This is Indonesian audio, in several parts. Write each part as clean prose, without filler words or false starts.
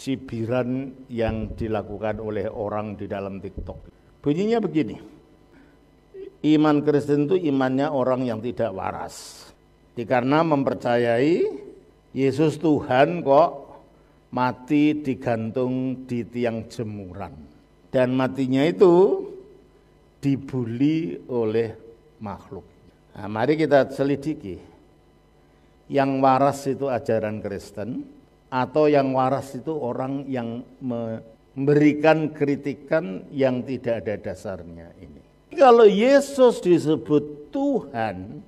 cibiran yang dilakukan oleh orang di dalam TikTok. Bunyinya begini, iman Kristen itu imannya orang yang tidak waras. Karena mempercayai Yesus Tuhan kok mati digantung di tiang jemuran. Dan matinya itu dibuli oleh makhluk. Nah, mari kita selidiki. Yang waras itu ajaran Kristen atau yang waras itu orang yang memberikan kritikan yang tidak ada dasarnya ini. Kalau Yesus disebut Tuhan,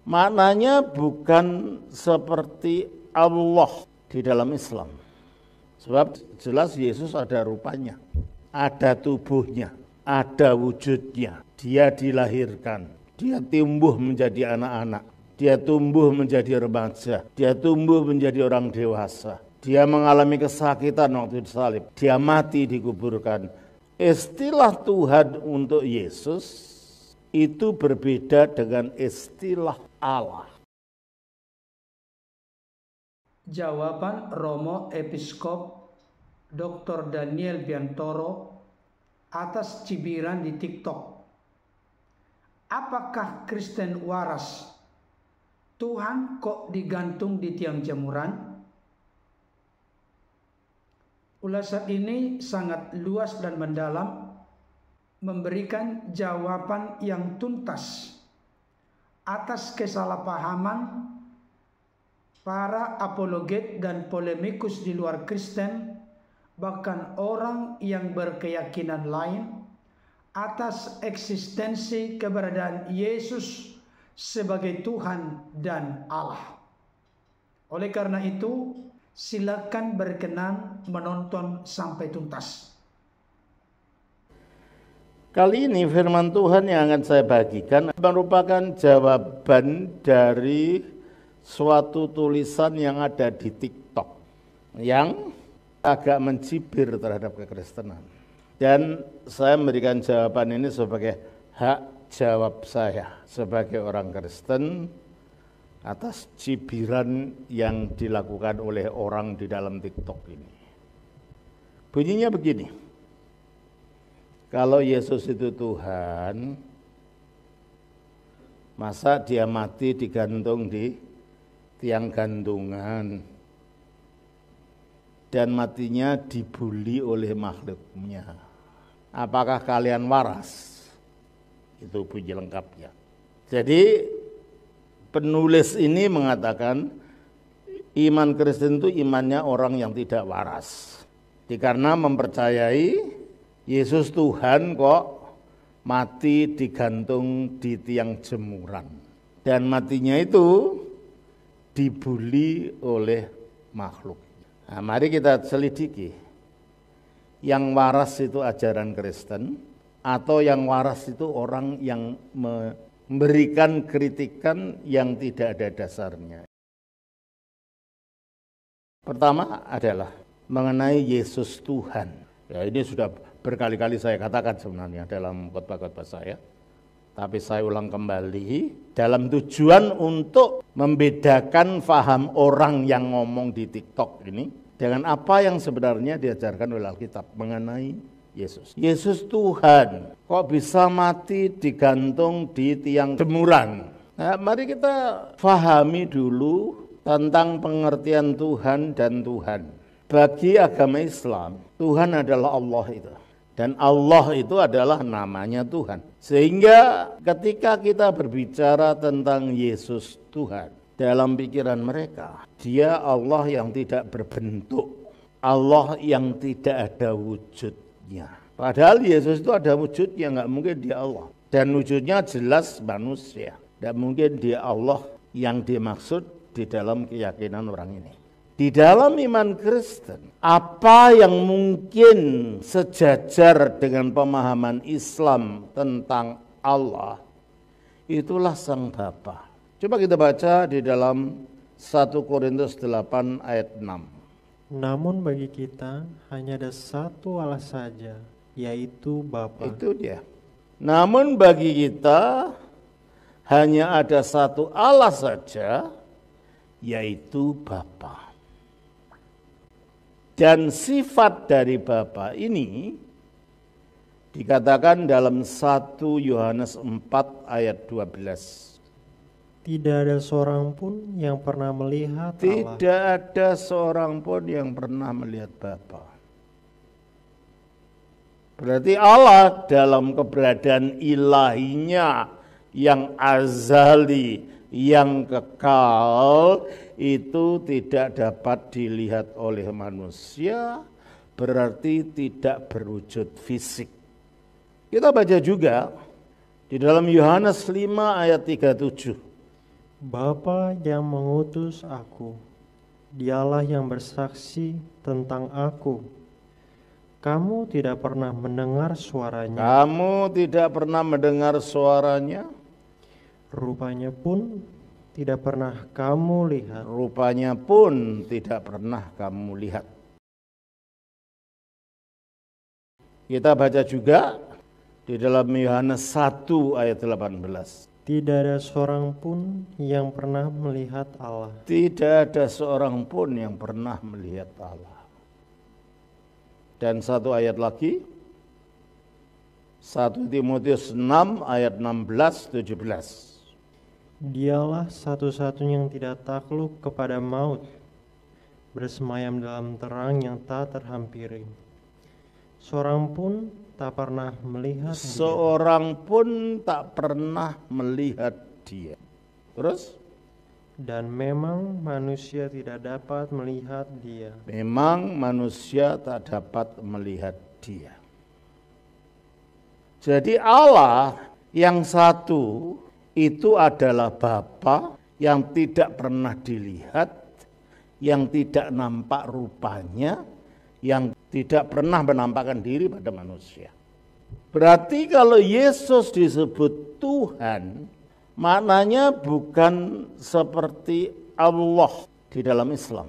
maknanya bukan seperti Allah di dalam Islam. Sebab jelas Yesus ada rupanya, ada tubuhnya, ada wujudnya. Dia dilahirkan, dia tumbuh menjadi anak-anak, dia tumbuh menjadi remaja, dia tumbuh menjadi orang dewasa. Dia mengalami kesakitan waktu disalib, dia mati dikuburkan. Istilah Tuhan untuk Yesus itu berbeda dengan istilah Allah. Jawaban Romo Episkop Dr. Daniel Biantoro atas cibiran di TikTok. Apakah Kristen waras? Tuhan kok digantung di tiang jemuran? Ulasan ini sangat luas dan mendalam, memberikan jawaban yang tuntas atas kesalahpahaman para apologet dan polemikus di luar Kristen, bahkan orang yang berkeyakinan lain, atas eksistensi keberadaan Yesus sebagai Tuhan dan Allah. Oleh karena itu, silakan berkenan menonton sampai tuntas. Kali ini firman Tuhan yang akan saya bagikan merupakan jawaban dari suatu tulisan yang ada di TikTok yang agak mencibir terhadap kekristenan. Dan saya memberikan jawaban ini sebagai hak jawab saya sebagai orang Kristen atas cibiran yang dilakukan oleh orang di dalam TikTok ini. Bunyinya begini, kalau Yesus itu Tuhan, masa dia mati digantung di tiang gantungan dan matinya dibuli oleh makhluknya? Apakah kalian waras? Itu bunyi lengkapnya. Jadi penulis ini mengatakan iman Kristen itu imannya orang yang tidak waras. Karena mempercayai Yesus Tuhan kok mati digantung di tiang jemuran. Dan matinya itu dibuli oleh makhluk. Nah, mari kita selidiki. Yang waras itu ajaran Kristen atau yang waras itu orang yang memberikan kritikan yang tidak ada dasarnya. Pertama adalah mengenai Yesus Tuhan. Ya, ini sudah berkali-kali saya katakan sebenarnya dalam khotbah-khotbah saya. Tapi saya ulang kembali dalam tujuan untuk membedakan faham orang yang ngomong di TikTok ini dengan apa yang sebenarnya diajarkan oleh Alkitab mengenai Yesus. Yesus Tuhan, kok bisa mati digantung di tiang jemuran? Nah, mari kita fahami dulu tentang pengertian Tuhan dan Tuhan. Bagi agama Islam, Tuhan adalah Allah itu. Dan Allah itu adalah namanya Tuhan. Sehingga ketika kita berbicara tentang Yesus Tuhan, dalam pikiran mereka, dia Allah yang tidak berbentuk, Allah yang tidak ada wujudnya. Padahal Yesus itu ada wujudnya, nggak mungkin dia Allah. Dan wujudnya jelas manusia. Tidak mungkin dia Allah yang dimaksud di dalam keyakinan orang ini. Di dalam iman Kristen, apa yang mungkin sejajar dengan pemahaman Islam tentang Allah, itulah Sang Bapa. Coba kita baca di dalam 1 Korintus 8 ayat 6. Namun bagi kita hanya ada satu Allah saja, yaitu Bapa. Itu dia. Namun bagi kita hanya ada satu Allah saja, yaitu Bapa. Dan sifat dari Bapa ini dikatakan dalam 1 Yohanes 4 ayat 12. Tidak ada seorang pun yang pernah melihat Allah. Tidak ada seorang pun yang pernah melihat Bapa. Berarti Allah dalam keberadaan ilahinya yang azali, yang kekal, itu tidak dapat dilihat oleh manusia, berarti tidak berwujud fisik. Kita baca juga di dalam Yohanes 5 ayat 37. Bapa yang mengutus aku, dialah yang bersaksi tentang aku. Kamu tidak pernah mendengar suaranya. Kamu tidak pernah mendengar suaranya. Rupanya pun tidak pernah kamu lihat. Rupanya pun tidak pernah kamu lihat. Kita baca juga di dalam Yohanes 1 ayat 18. Tidak ada seorang pun yang pernah melihat Allah. Tidak ada seorang pun yang pernah melihat Allah. Dan satu ayat lagi, 1 Timotius 6 ayat 16-17. Dialah satu-satunya yang tidak takluk kepada maut, bersemayam dalam terang yang tak terhampiri. Seorang pun tak pernah melihat dia. Seorang pun tak pernah melihat dia. Terus? Dan memang manusia tidak dapat melihat dia. Memang manusia tak dapat melihat dia. Jadi Allah yang satu itu adalah Bapa yang tidak pernah dilihat, yang tidak nampak rupanya, yang tidak pernah menampakkan diri pada manusia. Berarti kalau Yesus disebut Tuhan, maknanya bukan seperti Allah di dalam Islam.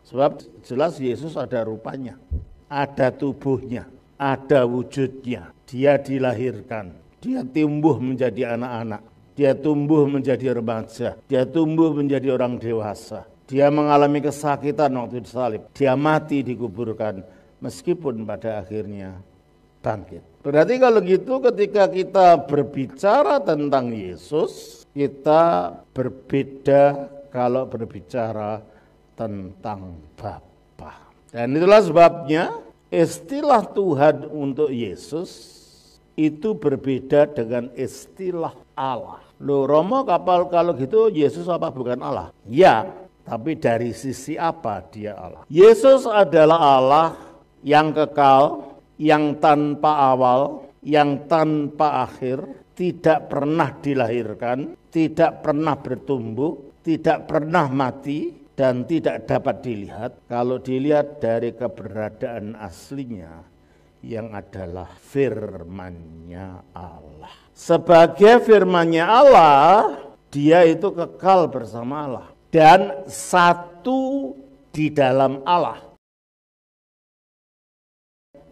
Sebab jelas Yesus ada rupanya, ada tubuhnya, ada wujudnya. Dia dilahirkan, dia tumbuh menjadi anak-anak, dia tumbuh menjadi remaja, dia tumbuh menjadi orang dewasa. Dia mengalami kesakitan waktu disalib, dia mati dikuburkan, meskipun pada akhirnya bangkit. Berarti kalau gitu ketika kita berbicara tentang Yesus, kita berbeda kalau berbicara tentang Bapa. Dan itulah sebabnya istilah Tuhan untuk Yesus itu berbeda dengan istilah Allah. Loh, Romo kapal kalau gitu Yesus apa bukan Allah? Ya, tapi dari sisi apa dia Allah? Yesus adalah Allah yang kekal, yang tanpa awal, yang tanpa akhir, tidak pernah dilahirkan, tidak pernah bertumbuh, tidak pernah mati, dan tidak dapat dilihat. Kalau dilihat dari keberadaan aslinya, yang adalah firman-Nya Allah. Sebagai firman-Nya Allah, dia itu kekal bersama Allah dan satu di dalam Allah.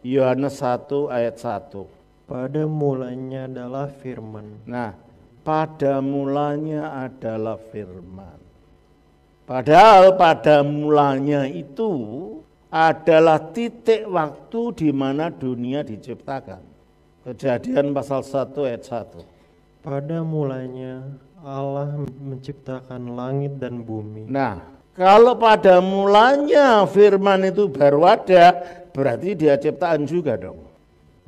Yohanes 1 ayat 1. Pada mulanya adalah firman. Nah, pada mulanya adalah firman. Padahal pada mulanya itu adalah titik waktu di mana dunia diciptakan. Kejadian pasal 1 ayat 1. Pada mulanya Allah menciptakan langit dan bumi. Nah, kalau pada mulanya firman itu baru ada, berarti dia ciptaan juga dong.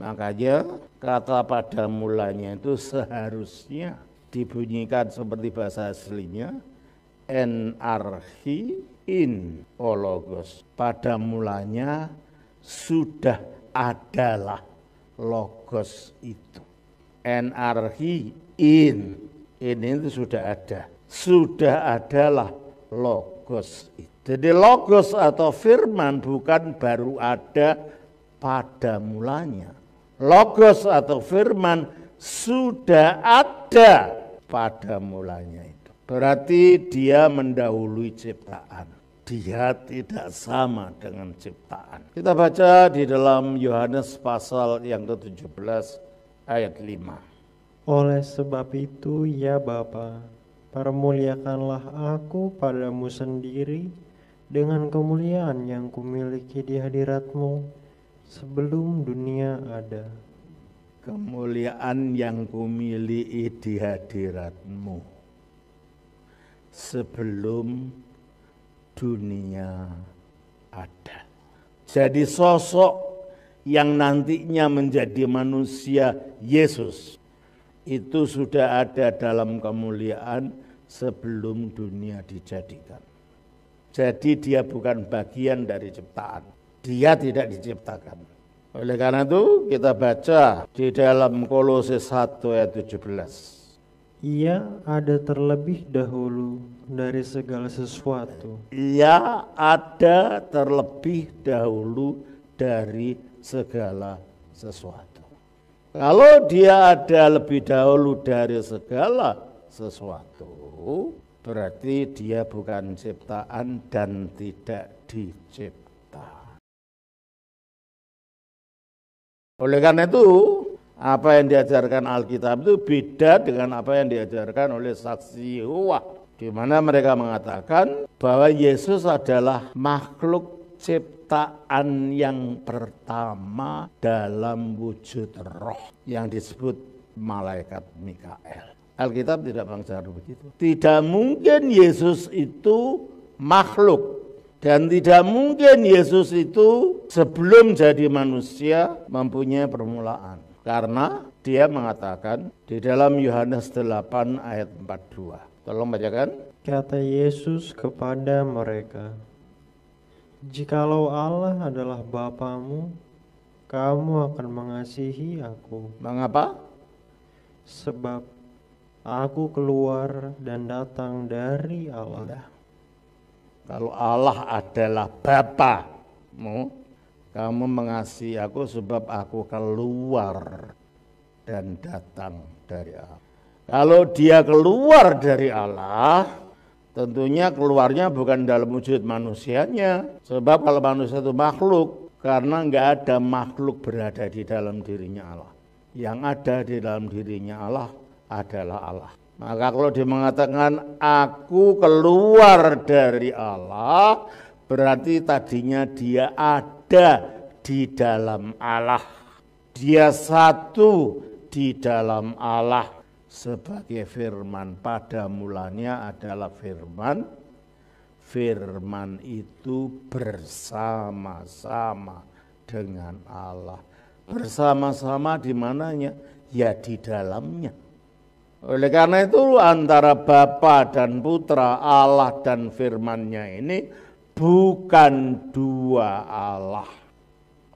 Makanya kata pada mulanya itu seharusnya dibunyikan seperti bahasa aslinya, en archi in ologos. Pada mulanya sudah adalah logos itu. En archi in itu sudah ada. Sudah adalah logos itu. Jadi logos atau firman bukan baru ada pada mulanya. Logos atau firman sudah ada pada mulanya itu. Berarti dia mendahului ciptaan. Dia tidak sama dengan ciptaan. Kita baca di dalam Yohanes pasal yang ke-17 ayat 5. Oleh sebab itu ya Bapa, permuliakanlah aku padamu sendiri dengan kemuliaan yang kumiliki di hadirat-Mu sebelum dunia ada. Kemuliaan yang kumiliki di hadirat-Mu sebelum dunia ada. Jadi sosok yang nantinya menjadi manusia Yesus itu sudah ada dalam kemuliaan sebelum dunia dijadikan. Jadi dia bukan bagian dari ciptaan. Dia tidak diciptakan. Oleh karena itu kita baca di dalam Kolose 1 ayat 17. Ia ada terlebih dahulu dari segala sesuatu. Ia ada terlebih dahulu dari segala sesuatu. Kalau dia ada lebih dahulu dari segala sesuatu, berarti dia bukan ciptaan dan tidak dicipta. Oleh karena itu, apa yang diajarkan Alkitab itu beda dengan apa yang diajarkan oleh saksi Yehova, di mana mereka mengatakan bahwa Yesus adalah makhluk ciptaan yang pertama dalam wujud roh yang disebut malaikat Mikael. Alkitab tidak mengajar begitu. Tidak mungkin Yesus itu makhluk dan tidak mungkin Yesus itu sebelum jadi manusia mempunyai permulaan. Karena dia mengatakan di dalam Yohanes 8 ayat 42. Tolong bacakan. Kata Yesus kepada mereka, "Jikalau Allah adalah Bapamu, kamu akan mengasihi aku. Mengapa? Sebab aku keluar dan datang dari Allah." Kalau Allah adalah Bapamu, kamu mengasihi aku sebab aku keluar dan datang dari Allah. Kalau dia keluar dari Allah, tentunya keluarnya bukan dalam wujud manusianya. Sebab kalau manusia itu makhluk, karena enggak ada makhluk berada di dalam dirinya Allah. Yang ada di dalam dirinya Allah adalah Allah. Maka kalau dia mengatakan aku keluar dari Allah, berarti tadinya dia ada di dalam Allah. Dia satu di dalam Allah sebagai firman. Pada mulanya adalah firman. Firman itu bersama-sama dengan Allah. Bersama-sama di mananya? Ya di dalamnya. Oleh karena itu antara Bapa dan Putra, Allah dan firman-Nya ini bukan dua Allah.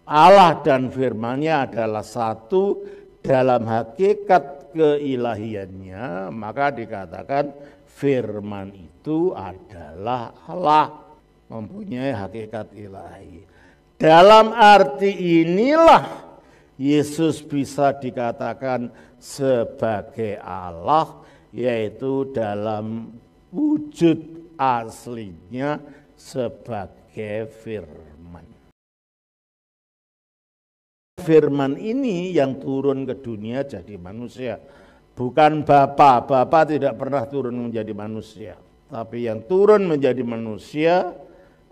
Allah dan firman-Nya adalah satu dalam hakikat keilahiannya, maka dikatakan firman itu adalah Allah, mempunyai hakikat ilahi. Dalam arti inilah Yesus bisa dikatakan sebagai Allah, yaitu dalam wujud aslinya sebagai firman. Firman ini yang turun ke dunia jadi manusia. Bukan Bapa tidak pernah turun menjadi manusia. Tapi yang turun menjadi manusia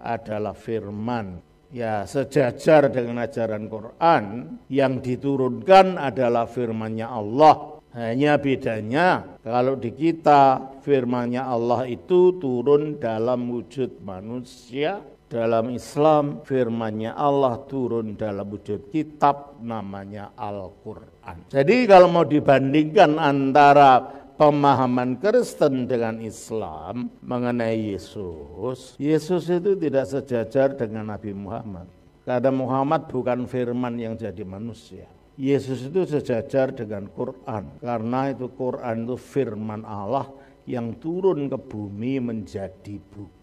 adalah firman. Ya, sejajar dengan ajaran Quran, yang diturunkan adalah firman-Nya Allah. Hanya bedanya kalau di kita firman-Nya Allah itu turun dalam wujud manusia. Dalam Islam firman-Nya Allah turun dalam wujud kitab namanya Al-Quran. Jadi kalau mau dibandingkan antara pemahaman Kristen dengan Islam mengenai Yesus, Yesus itu tidak sejajar dengan Nabi Muhammad. Karena Muhammad bukan firman yang jadi manusia. Yesus itu sejajar dengan Quran. Karena itu Quran itu firman Allah yang turun ke bumi menjadi buku.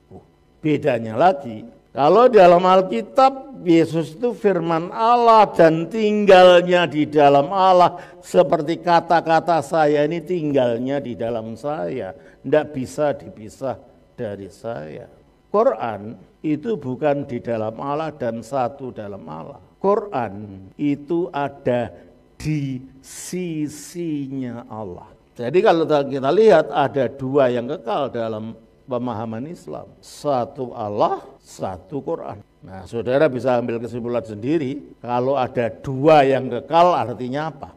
Bedanya lagi, kalau dalam Alkitab Yesus itu firman Allah dan tinggalnya di dalam Allah, seperti kata-kata saya ini tinggalnya di dalam saya, tidak bisa dipisah dari saya. Quran itu bukan di dalam Allah dan satu dalam Allah. Quran itu ada di sisinya Allah. Jadi kalau kita lihat ada dua yang kekal dalam pemahaman Islam. Satu Allah, satu Quran. Nah, saudara bisa ambil kesimpulan sendiri, kalau ada dua yang kekal artinya apa?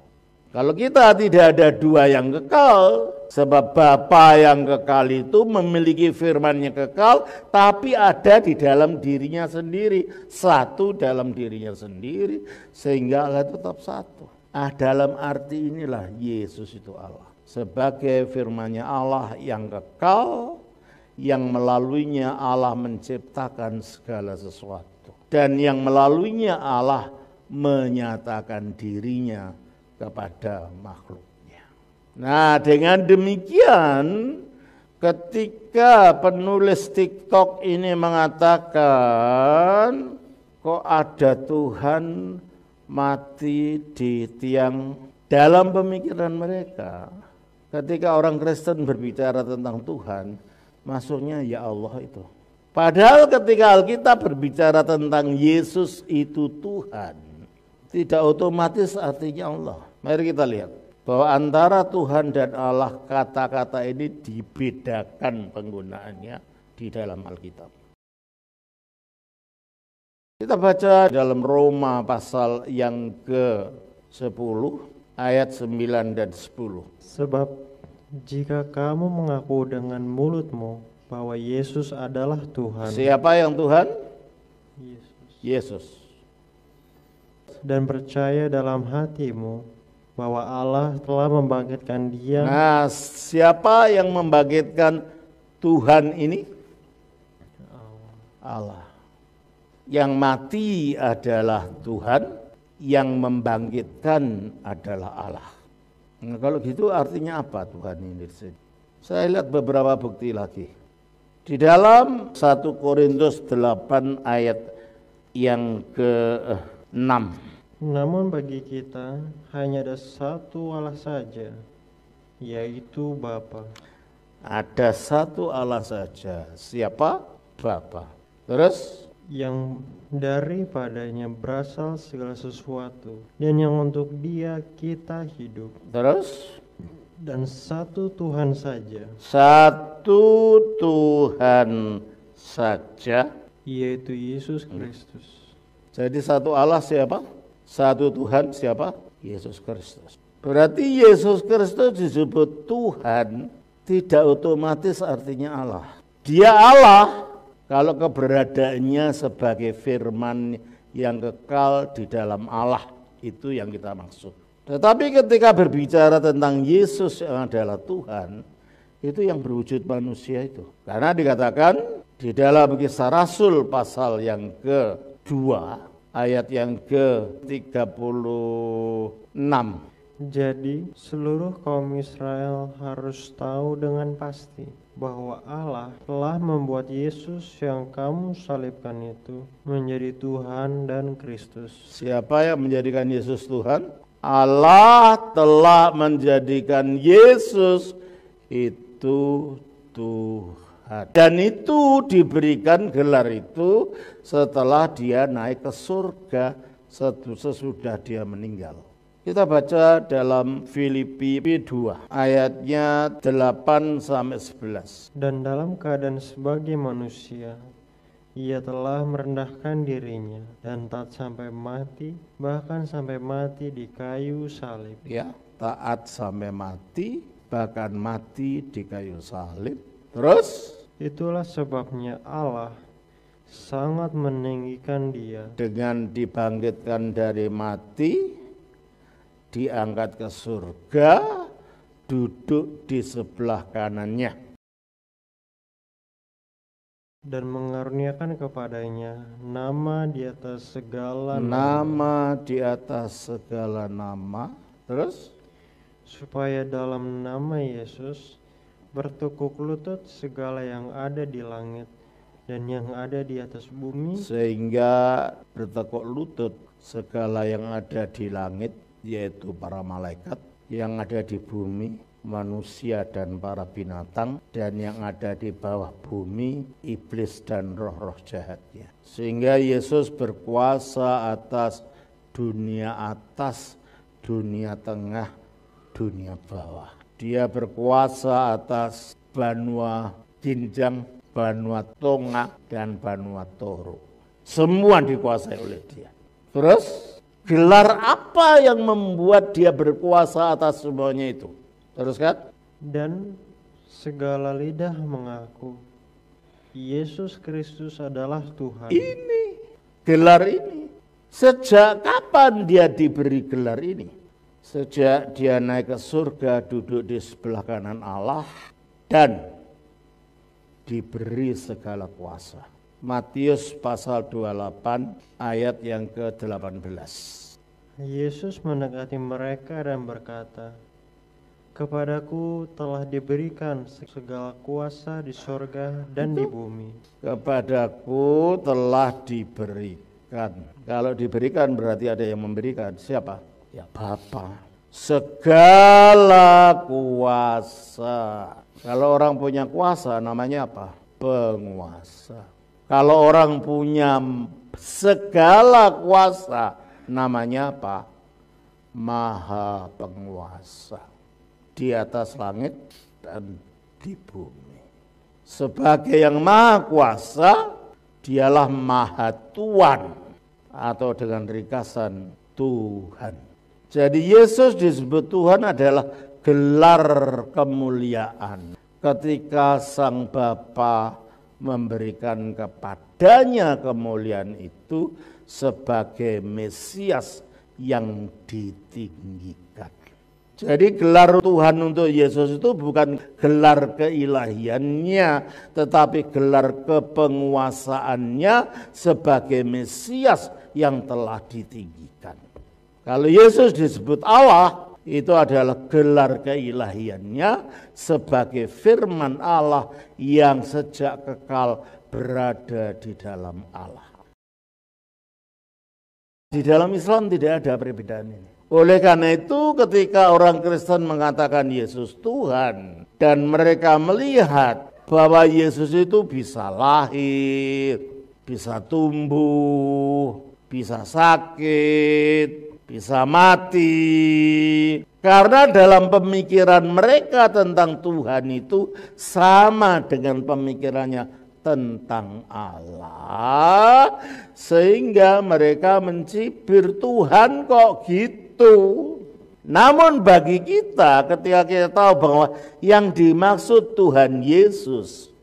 Kalau kita tidak ada dua yang kekal, sebab Bapa yang kekal itu memiliki firman-Nya kekal, tapi ada di dalam dirinya sendiri, satu dalam dirinya sendiri, sehingga Allah tetap satu. Dalam arti inilah Yesus itu Allah. Sebagai firman-Nya Allah yang kekal, yang melaluinya Allah menciptakan segala sesuatu. Dan yang melaluinya Allah menyatakan dirinya kepada makhluknya. Nah, dengan demikian ketika penulis TikTok ini mengatakan kok ada Tuhan mati di tiang, dalam pemikiran mereka ketika orang Kristen berbicara tentang Tuhan, maksudnya ya Allah itu. Padahal ketika Alkitab berbicara tentang Yesus itu Tuhan, tidak otomatis artinya Allah. Mari kita lihat bahwa antara Tuhan dan Allah, kata-kata ini dibedakan penggunaannya di dalam Alkitab. Kita baca dalam Roma pasal yang ke-10 ayat 9 dan 10. Sebab jika kamu mengaku dengan mulutmu bahwa Yesus adalah Tuhan. Siapa yang Tuhan? Yesus. Yesus. Dan percaya dalam hatimu bahwa Allah telah membangkitkan Dia. Nah, siapa yang membangkitkan Tuhan ini? Allah. Yang mati adalah Tuhan, yang membangkitkan adalah Allah. Nah, kalau gitu artinya apa Tuhan ini? Saya lihat beberapa bukti lagi. Di dalam 1 Korintus 8 ayat yang ke-6. Namun bagi kita hanya ada satu Allah saja, yaitu Bapa. Ada satu Allah saja. Siapa? Bapa. Terus? Yang daripadanya berasal segala sesuatu, dan yang untuk Dia kita hidup. Terus? Dan satu Tuhan saja. Satu Tuhan saja, yaitu Yesus Kristus. Jadi satu Allah siapa? Satu Tuhan siapa? Yesus Kristus. Berarti Yesus Kristus disebut Tuhan, tidak otomatis artinya Allah. Dia Allah kalau keberadaannya sebagai firman yang kekal di dalam Allah, itu yang kita maksud. Tetapi ketika berbicara tentang Yesus yang adalah Tuhan, itu yang berwujud manusia itu. Karena dikatakan di dalam Kisah Rasul pasal yang ke-2 ayat yang ke-36. Jadi seluruh kaum Israel harus tahu dengan pasti bahwa Allah telah membuat Yesus yang kamu salibkan itu menjadi Tuhan dan Kristus. Siapa yang menjadikan Yesus Tuhan? Allah telah menjadikan Yesus itu Tuhan. Dan itu diberikan gelar itu setelah dia naik ke surga sesudah dia meninggal. Kita baca dalam Filipi 2 ayatnya 8 sampai 11. Dan dalam keadaan sebagai manusia, Ia telah merendahkan dirinya dan taat sampai mati, bahkan sampai mati di kayu salib. Ya, taat sampai mati, bahkan mati di kayu salib. Terus? Itulah sebabnya Allah sangat meninggikan Dia dengan dibangkitkan dari mati, diangkat ke surga, duduk di sebelah kanannya, dan mengaruniakan kepadanya nama di atas segala nama di atas segala nama. Terus? Supaya dalam nama Yesus bertekuk lutut segala yang ada di langit dan yang ada di atas bumi, sehingga bertekuk lutut segala yang ada di langit, yaitu para malaikat, yang ada di bumi, manusia dan para binatang, dan yang ada di bawah bumi, iblis dan roh-roh jahatnya. Sehingga Yesus berkuasa atas, dunia tengah, dunia bawah. Dia berkuasa atas benua Ginjang, Banua Tonga, dan Banua Toro. Semua dikuasai oleh dia. Terus gelar apa yang membuat dia berkuasa atas semuanya itu? Terus kan? Dan segala lidah mengaku Yesus Kristus adalah Tuhan. Ini gelar ini. Sejak kapan dia diberi gelar ini? Sejak dia naik ke surga, duduk di sebelah kanan Allah, dan diberi segala kuasa. Matius pasal 28 ayat yang ke-18. Yesus mendekati mereka dan berkata, "Kepadaku telah diberikan segala kuasa di sorga dan di bumi." Kepadaku telah diberikan. Kalau diberikan berarti ada yang memberikan. Siapa? Ya Bapa. Segala kuasa. Kalau orang punya kuasa namanya apa? Penguasa. Kalau orang punya segala kuasa namanya apa? Maha penguasa. Di atas langit dan di bumi. Sebagai yang maha kuasa, dialah maha Tuhan, atau dengan ringkasan Tuhan. Jadi Yesus disebut Tuhan adalah gelar kemuliaan. Ketika Sang Bapa memberikan kepadanya kemuliaan itu sebagai Mesias yang ditinggikan. Jadi gelar Tuhan untuk Yesus itu bukan gelar keilahiannya, tetapi gelar kepenguasaannya sebagai Mesias yang telah ditinggikan. Kalau Yesus disebut Allah, itu adalah gelar keilahiannya sebagai firman Allah yang sejak kekal berada di dalam Allah. Di dalam Islam tidak ada perbedaan ini. Oleh karena itu ketika orang Kristen mengatakan Yesus Tuhan dan mereka melihat bahwa Yesus itu bisa lahir, bisa tumbuh, bisa sakit, bisa mati. Karena dalam pemikiran mereka tentang Tuhan itu sama dengan pemikirannya tentang Allah, sehingga mereka mencibir Tuhan kok gitu. Namun bagi kita ketika kita tahu bahwa yang dimaksud Tuhan Yesus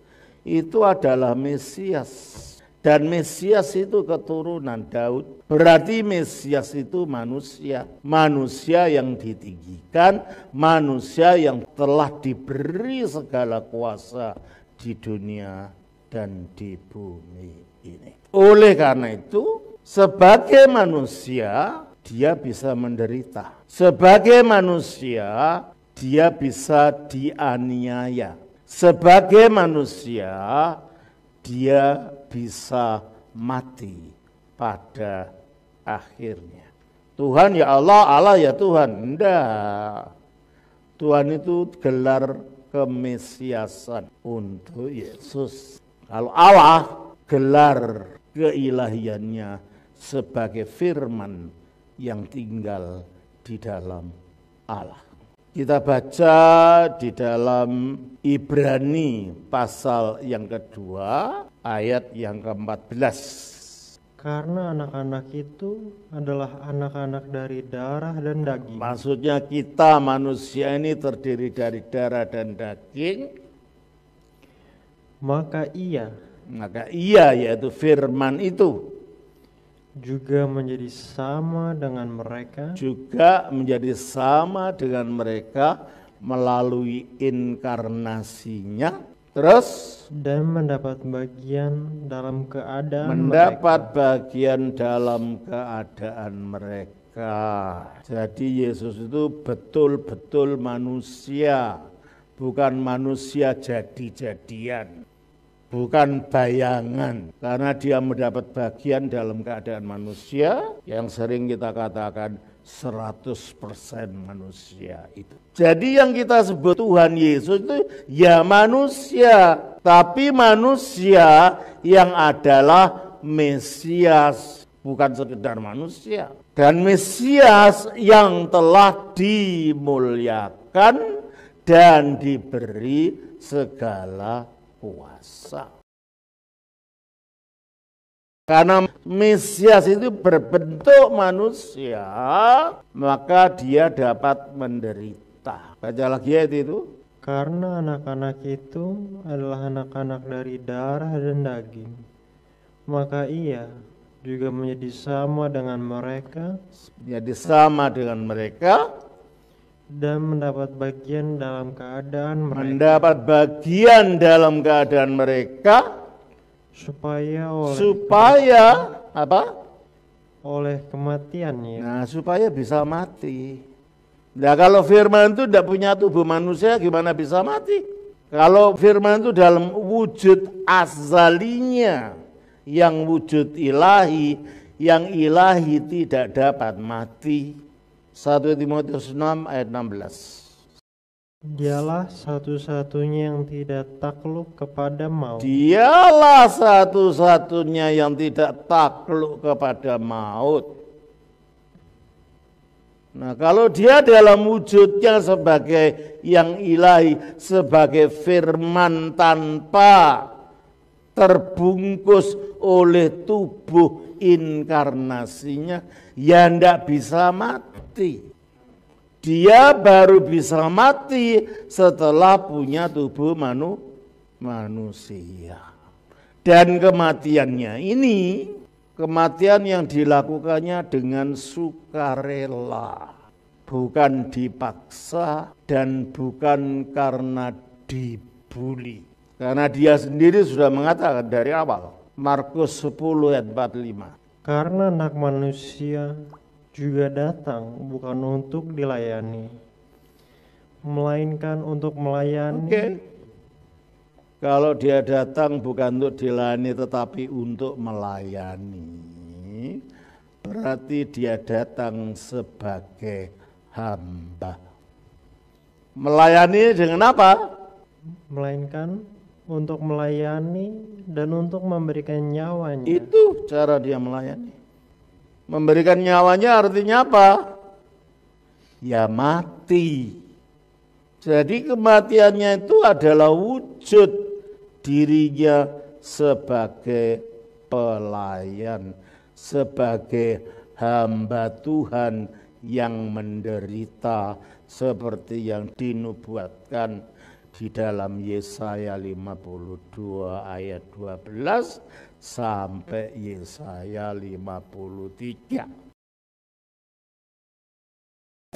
itu adalah Mesias. Dan Mesias itu keturunan Daud. Berarti Mesias itu manusia. Manusia yang ditinggikan, manusia yang telah diberi segala kuasa di dunia dan di bumi ini. Oleh karena itu, sebagai manusia, dia bisa menderita. Sebagai manusia, dia bisa dianiaya. Sebagai manusia, dia bisa mati pada akhirnya. Tuhan ya Allah, Allah ya Tuhan. Enggak. Tuhan itu gelar kemesiasan untuk Yesus. Kalau Allah, gelar keilahiannya sebagai firman yang tinggal di dalam Allah. Kita baca di dalam Ibrani pasal yang kedua ayat yang ke-14. Karena anak-anak itu adalah anak-anak dari darah dan daging. Maksudnya kita manusia ini terdiri dari darah dan daging. Maka ia yaitu firman itu juga menjadi sama dengan mereka melalui inkarnasinya, terus dan mendapat bagian dalam keadaan mereka. Jadi Yesus itu betul-betul manusia, bukan manusia jadi-jadian. Bukan bayangan, karena dia mendapat bagian dalam keadaan manusia yang sering kita katakan 100% manusia itu. Jadi yang kita sebut Tuhan Yesus itu ya manusia, tapi manusia yang adalah Mesias, bukan sekedar manusia. Dan Mesias yang telah dimuliakan dan diberi segala kuasa. Karena Mesias itu berbentuk manusia, maka dia dapat menderita. Baca lagi ayat itu. Karena anak-anak itu adalah anak-anak dari darah dan daging, maka ia juga menjadi sama dengan mereka, dan mendapat bagian dalam keadaan mereka. Supaya apa? Oleh kematiannya. Nah, supaya bisa mati. Nah, kalau firman itu tidak punya tubuh manusia, gimana bisa mati? Kalau firman itu dalam wujud azalinya, yang wujud ilahi, yang ilahi tidak dapat mati. 1 Timotius 6 ayat 16. Dialah satu-satunya yang tidak takluk kepada maut. Dialah satu-satunya yang tidak takluk kepada maut. Nah, kalau dia dalam wujudnya sebagai yang ilahi, sebagai firman tanpa terbungkus oleh tubuh inkarnasinya, ya tidak bisa mati. Dia baru bisa mati setelah punya tubuh manusia. Dan kematiannya ini, kematian yang dilakukannya dengan sukarela. Bukan dipaksa dan bukan karena dibuli. Karena dia sendiri sudah mengatakan dari awal. Markus 10 ayat 45. Karena anak manusia juga datang bukan untuk dilayani, melainkan untuk melayani. Kalau dia datang bukan untuk dilayani tetapi untuk melayani, berarti dia datang sebagai hamba. Melayani dengan apa? Melainkan untuk melayani dan untuk memberikan nyawanya. Itu cara dia melayani. Memberikan nyawanya artinya apa? Ya mati. Jadi kematiannya itu adalah wujud dirinya sebagai pelayan, sebagai hamba Tuhan yang menderita seperti yang dinubuatkan di dalam Yesaya 52 ayat 12 sampai Yesaya 53.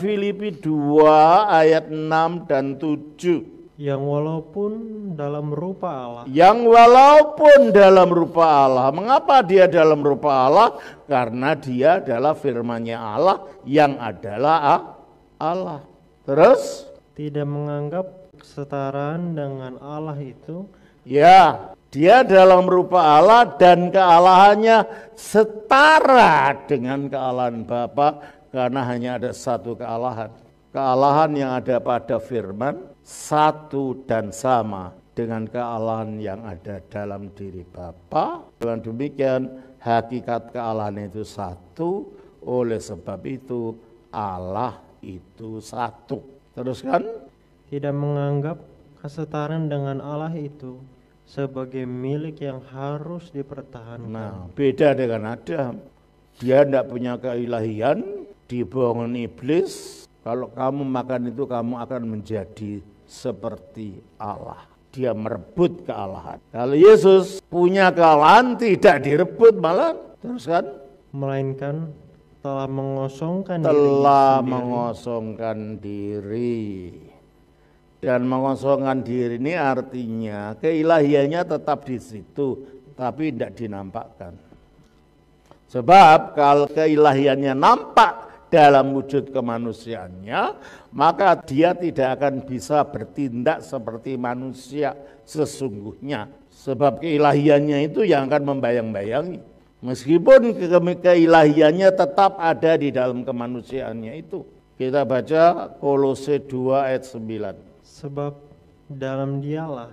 Filipi 2 ayat 6 dan 7. Yang walaupun dalam rupa Allah. Mengapa dia dalam rupa Allah? Karena dia adalah firman-Nya Allah yang adalah Allah. Terus? Tidak menganggap kesetaraan dengan Allah itu. Ya, dia dalam rupa Allah dan kealahannya setara dengan kealahan Bapa karena hanya ada satu kealahan. Kealahan yang ada pada firman satu dan sama dengan kealahan yang ada dalam diri Bapa. Dengan demikian hakikat kealahan itu satu, oleh sebab itu Allah itu satu. Teruskan. Tidak menganggap kesetaraan dengan Allah itu sebagai milik yang harus dipertahankan. Nah, beda dengan Adam. Dia tidak punya keilahian, dibohongin iblis. Kalau kamu makan itu kamu akan menjadi seperti Allah. Dia merebut kealahan. Kalau Yesus punya kealahan tidak direbut malah. Terus kan? Melainkan telah mengosongkan diri. Dan mengosongkan diri ini artinya keilahiannya tetap di situ, tapi tidak dinampakkan. Sebab kalau keilahiannya nampak dalam wujud kemanusiaannya, maka dia tidak akan bisa bertindak seperti manusia sesungguhnya. Sebab keilahiannya itu yang akan membayang-bayangi. Meskipun keilahiannya tetap ada di dalam kemanusiaannya itu. Kita baca Kolose 2 ayat 9. Sebab dalam dialah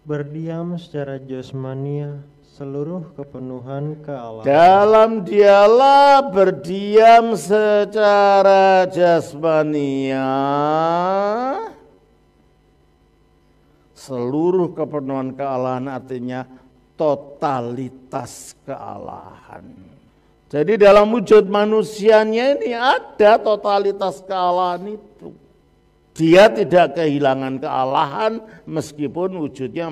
berdiam secara jasmania seluruh kepenuhan kealahan. Dalam dialah berdiam secara jasmania Seluruh kepenuhan kealahan artinya totalitas kealahan. Jadi dalam wujud manusianya ini ada totalitas kealahan itu. Dia tidak kehilangan kealahan meskipun wujudnya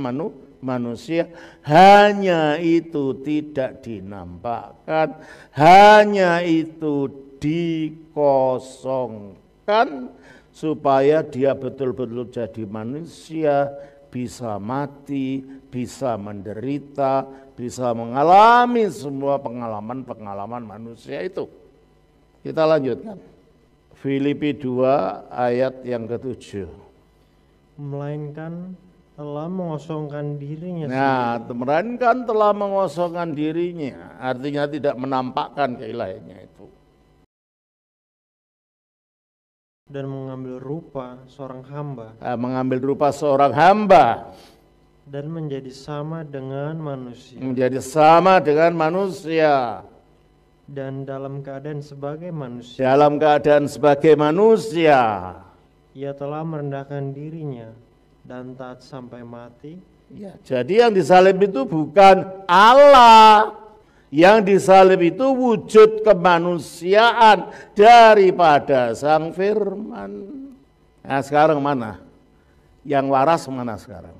manusia. Hanya itu tidak dinampakkan, hanya itu dikosongkan supaya dia betul-betul jadi manusia, bisa mati, bisa menderita, bisa mengalami semua pengalaman-pengalaman manusia itu. Kita lanjutkan. Filipi 2 ayat yang ke-7. Melainkan telah mengosongkan dirinya sendiri. Melainkan telah mengosongkan dirinya, artinya tidak menampakkan keilahiannya itu. Dan mengambil rupa seorang hamba. Mengambil rupa seorang hamba. Dan menjadi sama dengan manusia. Menjadi sama dengan manusia. Dan dalam keadaan sebagai manusia. Dalam keadaan sebagai manusia. Ia telah merendahkan dirinya dan taat sampai mati. Ya, jadi yang disalib itu bukan Allah. Yang disalib itu wujud kemanusiaan daripada Sang Firman. Nah sekarang mana? Yang waras mana sekarang?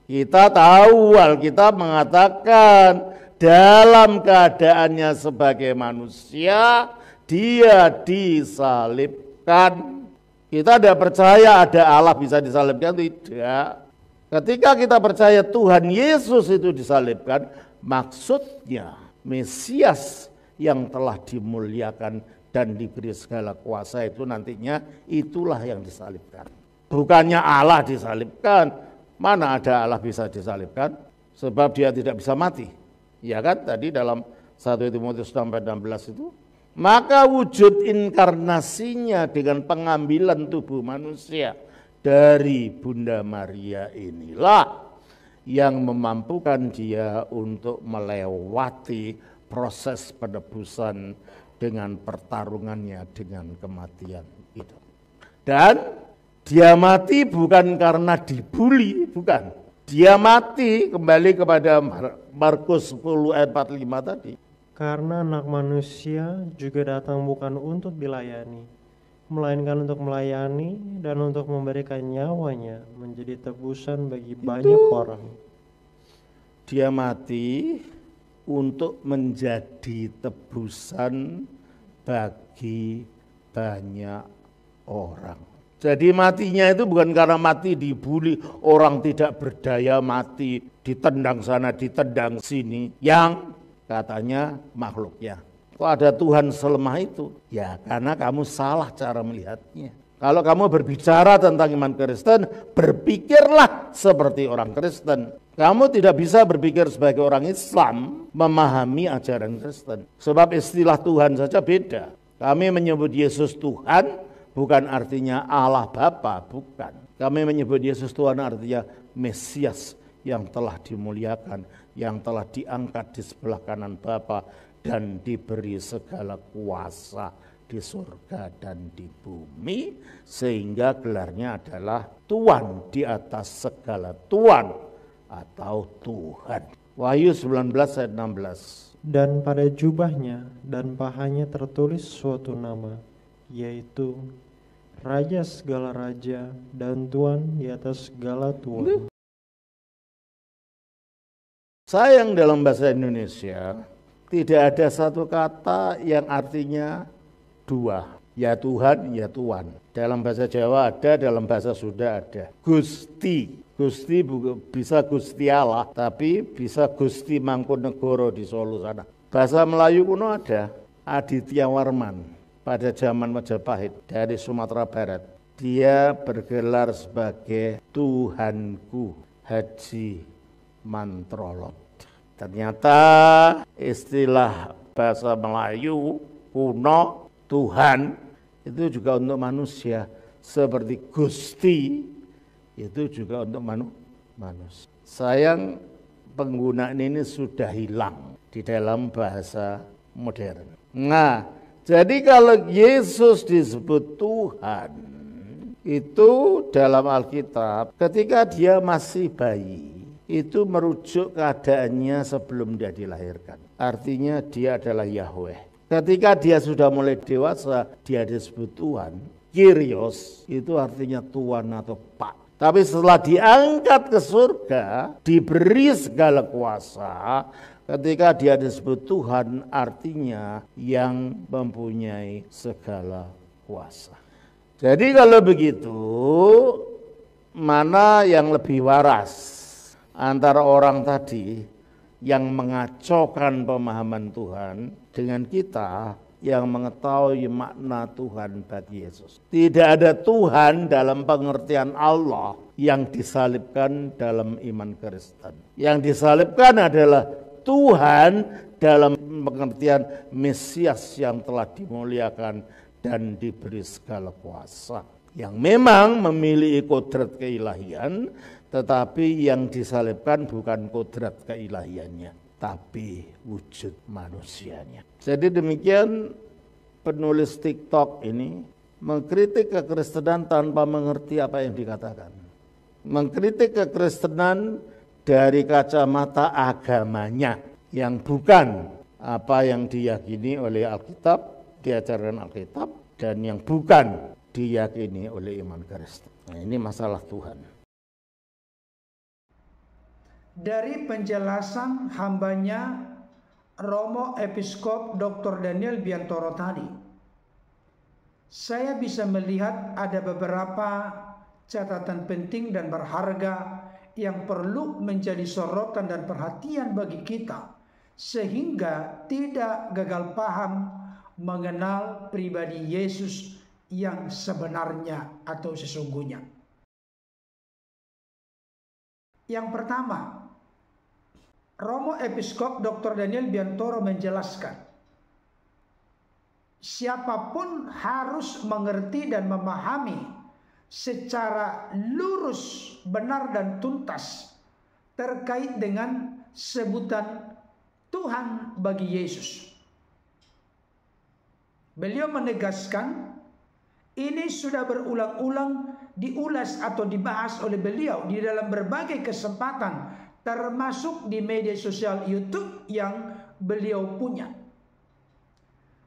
Kita tahu Alkitab mengatakan dalam keadaannya sebagai manusia, dia disalibkan. Kita tidak percaya ada Allah bisa disalibkan, tidak. Ketika kita percaya Tuhan Yesus itu disalibkan, maksudnya Mesias yang telah dimuliakan dan diberi segala kuasa itu nantinya itulah yang disalibkan. Bukannya Allah disalibkan. Mana ada Allah bisa disalibkan? Sebab dia tidak bisa mati. Ya kan tadi dalam 1 Timotius 4:16 itu. Maka wujud inkarnasinya dengan pengambilan tubuh manusia dari Bunda Maria inilah yang memampukan dia untuk melewati proses penebusan dengan pertarungannya dengan kematian itu. Dan dia mati bukan karena dibuli, bukan. Dia mati kembali kepada Markus 10 ayat 45 tadi. Karena anak manusia juga datang bukan untuk dilayani, melainkan untuk melayani dan untuk memberikan nyawanya menjadi tebusan bagi banyak orang. Dia mati untuk menjadi tebusan bagi banyak orang. Jadi matinya itu bukan karena mati dibully, orang tidak berdaya mati, ditendang sana, ditendang sini, yang katanya makhluknya. Kok ada Tuhan selemah itu? Ya karena kamu salah cara melihatnya. Kalau kamu berbicara tentang iman Kristen, berpikirlah seperti orang Kristen. Kamu tidak bisa berpikir sebagai orang Islam memahami ajaran Kristen. Sebab istilah Tuhan saja beda. Kami menyebut Yesus Tuhan bukan artinya Allah Bapa, bukan. Kami menyebut Yesus Tuhan artinya Mesias yang telah dimuliakan, yang telah diangkat di sebelah kanan Bapa dan diberi segala kuasa di surga dan di bumi, sehingga gelarnya adalah Tuhan di atas segala Tuhan atau Tuhan. Wahyu 19 ayat 16. Dan pada jubahnya dan pahanya tertulis suatu nama, yaitu Raja segala raja dan Tuhan di atas segala Tuhan. Sayang dalam bahasa Indonesia tidak ada satu kata yang artinya dua, ya Tuhan, ya Tuhan. Dalam bahasa Jawa ada, dalam bahasa Sunda ada. Gusti, Gusti bisa Gusti Allah, tapi bisa Gusti Mangkunegoro di Solo sana. Bahasa Melayu kuno ada, Aditya Warman pada zaman Majapahit dari Sumatera Barat. Dia bergelar sebagai Tuhanku Haji Mantrolot. Ternyata istilah bahasa Melayu kuno Tuhan itu juga untuk manusia, seperti Gusti itu juga untuk manusia. Sayang penggunaan ini sudah hilang di dalam bahasa modern. Nah, jadi kalau Yesus disebut Tuhan, itu dalam Alkitab ketika dia masih bayi itu merujuk keadaannya sebelum dia dilahirkan. Artinya dia adalah Yahweh. Ketika dia sudah mulai dewasa, dia disebut Tuhan. Kyrios itu artinya Tuhan atau Pak. Tapi setelah diangkat ke surga, diberi segala kuasa, ketika dia disebut Tuhan artinya yang mempunyai segala kuasa. Jadi kalau begitu, mana yang lebih waras antara orang tadi yang mengacaukan pemahaman Tuhan dengan kita yang mengetahui makna Tuhan bagi Yesus. Tidak ada Tuhan dalam pengertian Allah yang disalibkan dalam iman Kristen. Yang disalibkan adalah Tuhan dalam pengertian Mesias yang telah dimuliakan dan diberi segala kuasa. Yang memang memiliki kodrat keilahian, tetapi yang disalibkan bukan kodrat keilahiannya, tapi wujud manusianya. Jadi demikian penulis TikTok ini mengkritik kekristenan tanpa mengerti apa yang dikatakan. Mengkritik kekristenan dari kacamata agamanya yang bukan apa yang diyakini oleh Alkitab, diajarkan Alkitab, dan yang bukan diyakini oleh iman Kristen. Nah, ini masalah Tuhan. Dari penjelasan hambanya Romo Episkop Dr. Daniel Biantoro tadi, saya bisa melihat ada beberapa catatan penting dan berharga yang perlu menjadi sorotan dan perhatian bagi kita, sehingga tidak gagal paham mengenal pribadi Yesus yang sebenarnya atau sesungguhnya. Yang pertama, Romo Episkop Dr. Daniel Biantoro menjelaskan, siapapun harus mengerti dan memahami secara lurus, benar dan tuntas terkait dengan sebutan Tuhan bagi Yesus. Beliau menegaskan, ini sudah berulang-ulang diulas atau dibahas oleh beliau di dalam berbagai kesempatan, termasuk di media sosial YouTube yang beliau punya.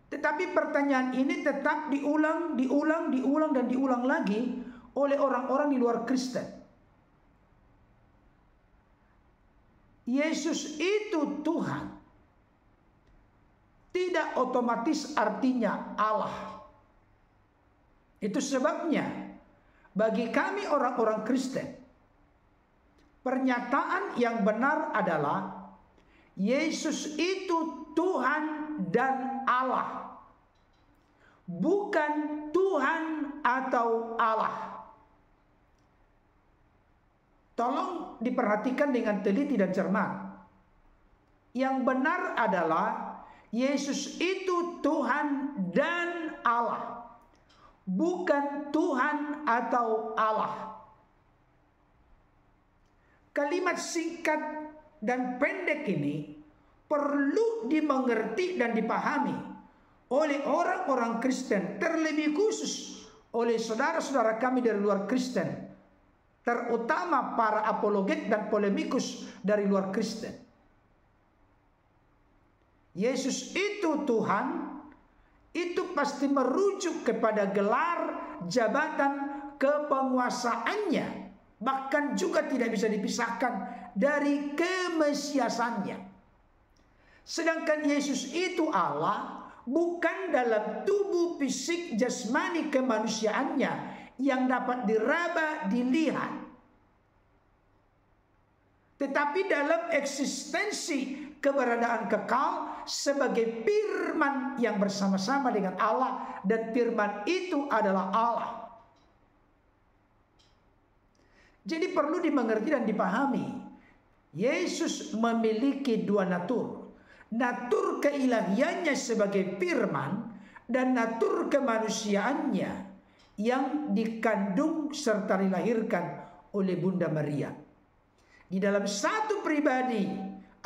Tetapi pertanyaan ini tetap diulang dan diulang lagi oleh orang-orang di luar Kristen. Yesus itu Tuhan, tidak otomatis artinya Allah. Itu sebabnya bagi kami orang-orang Kristen, pernyataan yang benar adalah Yesus itu Tuhan dan Allah, bukan Tuhan atau Allah. Tolong diperhatikan dengan teliti dan cermat. Yang benar adalah Yesus itu Tuhan dan Allah, bukan Tuhan atau Allah. Kalimat singkat dan pendek ini perlu dimengerti dan dipahami oleh orang-orang Kristen, terlebih khusus oleh saudara-saudara kami dari luar Kristen, terutama para apologet dan polemikus dari luar Kristen. Yesus itu Tuhan, itu pasti merujuk kepada gelar, jabatan, kepenguasaannya, bahkan juga tidak bisa dipisahkan dari kemesiasannya. Sedangkan Yesus itu Allah, bukan dalam tubuh fisik jasmani kemanusiaannya yang dapat diraba, dilihat, tetapi dalam eksistensi keberadaan kekal sebagai firman yang bersama-sama dengan Allah, dan firman itu adalah Allah. Jadi perlu dimengerti dan dipahami, Yesus memiliki dua natur. Natur keilahiannya sebagai firman dan natur kemanusiaannya yang dikandung serta dilahirkan oleh Bunda Maria. Di dalam satu pribadi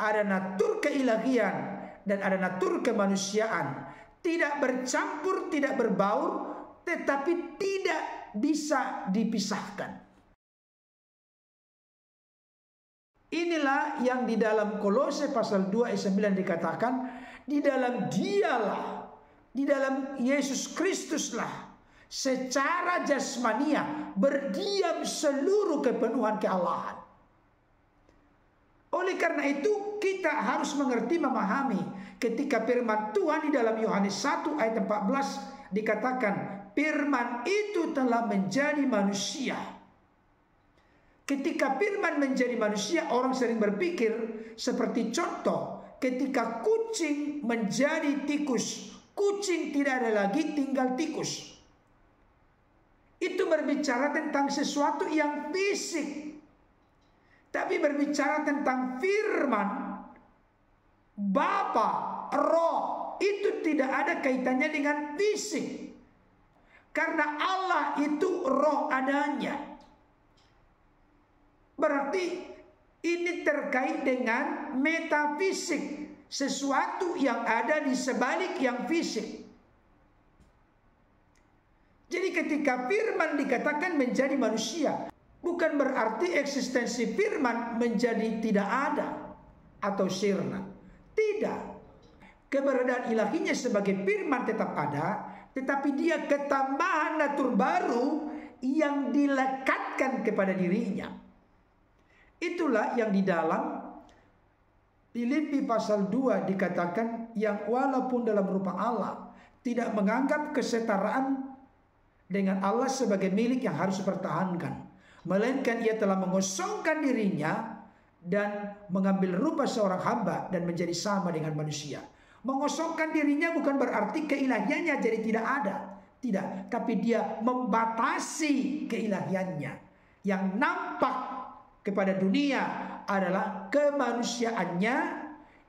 ada natur keilahian dan ada natur kemanusiaan, tidak bercampur, tidak berbaur, tetapi tidak bisa dipisahkan. Inilah yang di dalam Kolose pasal 2 ayat 9 dikatakan, di dalam Dialah, di dalam Yesus Kristuslah secara jasmania berdiam seluruh kepenuhan keallahan. Oleh karena itu kita harus mengerti, memahami ketika firman Tuhan di dalam Yohanes 1 ayat 14 dikatakan, firman itu telah menjadi manusia. Ketika firman menjadi manusia, orang sering berpikir seperti contoh ketika kucing menjadi tikus. Kucing tidak ada lagi, tinggal tikus. Itu berbicara tentang sesuatu yang fisik. Tapi berbicara tentang firman, Bapa, Roh, itu tidak ada kaitannya dengan fisik. Karena Allah itu roh adanya. Berarti ini terkait dengan metafisik, sesuatu yang ada di sebalik yang fisik. Jadi ketika firman dikatakan menjadi manusia, bukan berarti eksistensi firman menjadi tidak ada atau sirna. Tidak. Keberadaan ilahinya sebagai firman tetap ada, tetapi dia ketambahan natur baru yang dilekatkan kepada dirinya. Itulah yang di dalam Filipi pasal 2 dikatakan, yang walaupun dalam rupa Allah tidak menganggap kesetaraan dengan Allah sebagai milik yang harus dipertahankan, melainkan ia telah mengosongkan dirinya dan mengambil rupa seorang hamba dan menjadi sama dengan manusia. Mengosongkan dirinya bukan berarti keilahiannya jadi tidak ada. Tidak, tapi dia membatasi keilahiannya. Yang nampak kepada dunia adalah kemanusiaannya,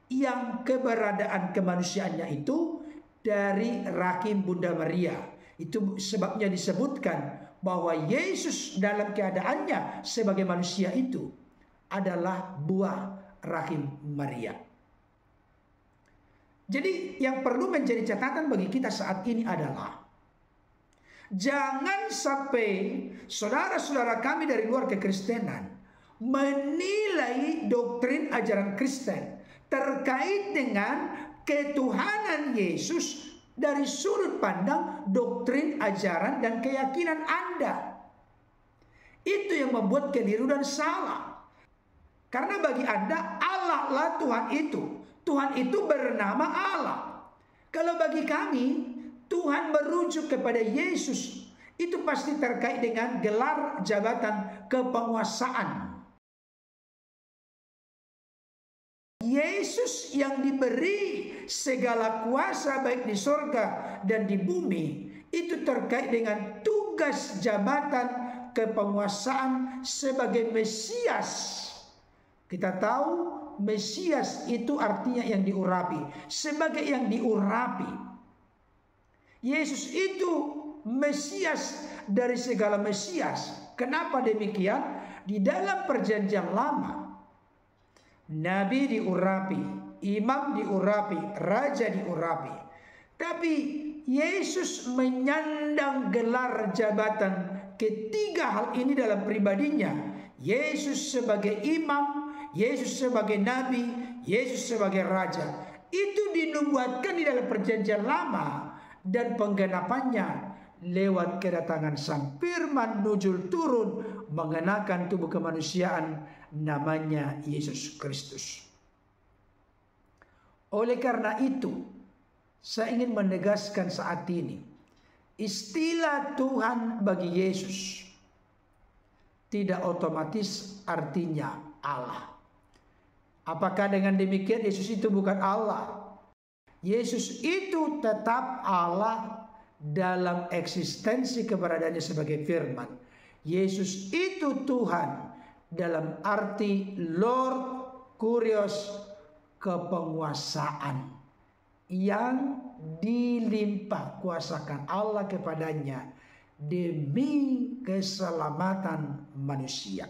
yang keberadaan kemanusiaannya itu dari rahim Bunda Maria. Itu sebabnya disebutkan bahwa Yesus dalam keadaannya sebagai manusia itu adalah buah rahim Maria. Jadi yang perlu menjadi catatan bagi kita saat ini adalah, jangan sampai saudara-saudara kami dari luar kekristenan menilai doktrin ajaran Kristen terkait dengan ketuhanan Yesus dari sudut pandang doktrin ajaran dan keyakinan Anda. Itu yang membuat keliru dan salah. Karena bagi Anda Allah lah Tuhan itu. Tuhan itu bernama Allah. Kalau bagi kami Tuhan merujuk kepada Yesus, itu pasti terkait dengan gelar jabatan kepenguasaan. Yesus yang diberi segala kuasa baik di sorga dan di bumi, itu terkait dengan tugas jabatan kepenguasaan sebagai Mesias. Kita tahu Mesias itu artinya yang diurapi, sebagai yang diurapi. Yesus itu Mesias dari segala Mesias. Kenapa demikian? Di dalam perjanjian lama, Nabi diurapi, imam diurapi, raja diurapi. Tapi Yesus menyandang gelar jabatan ketiga hal ini dalam pribadinya. Yesus sebagai imam, Yesus sebagai nabi, Yesus sebagai raja. Itu dinubuatkan di dalam perjanjian lama, dan penggenapannya lewat kedatangan Sang Firman nuzul turun mengenakan tubuh kemanusiaan, namanya Yesus Kristus. Oleh karena itu, saya ingin menegaskan saat ini, istilah Tuhan bagi Yesus tidak otomatis artinya Allah. Apakah dengan demikian Yesus itu bukan Allah? Yesus itu tetap Allah dalam eksistensi keberadaannya sebagai firman. Yesus itu Tuhan dalam arti Lord Kurios, kepenguasaan yang dilimpah kuasakan Allah kepadanya demi keselamatan manusia.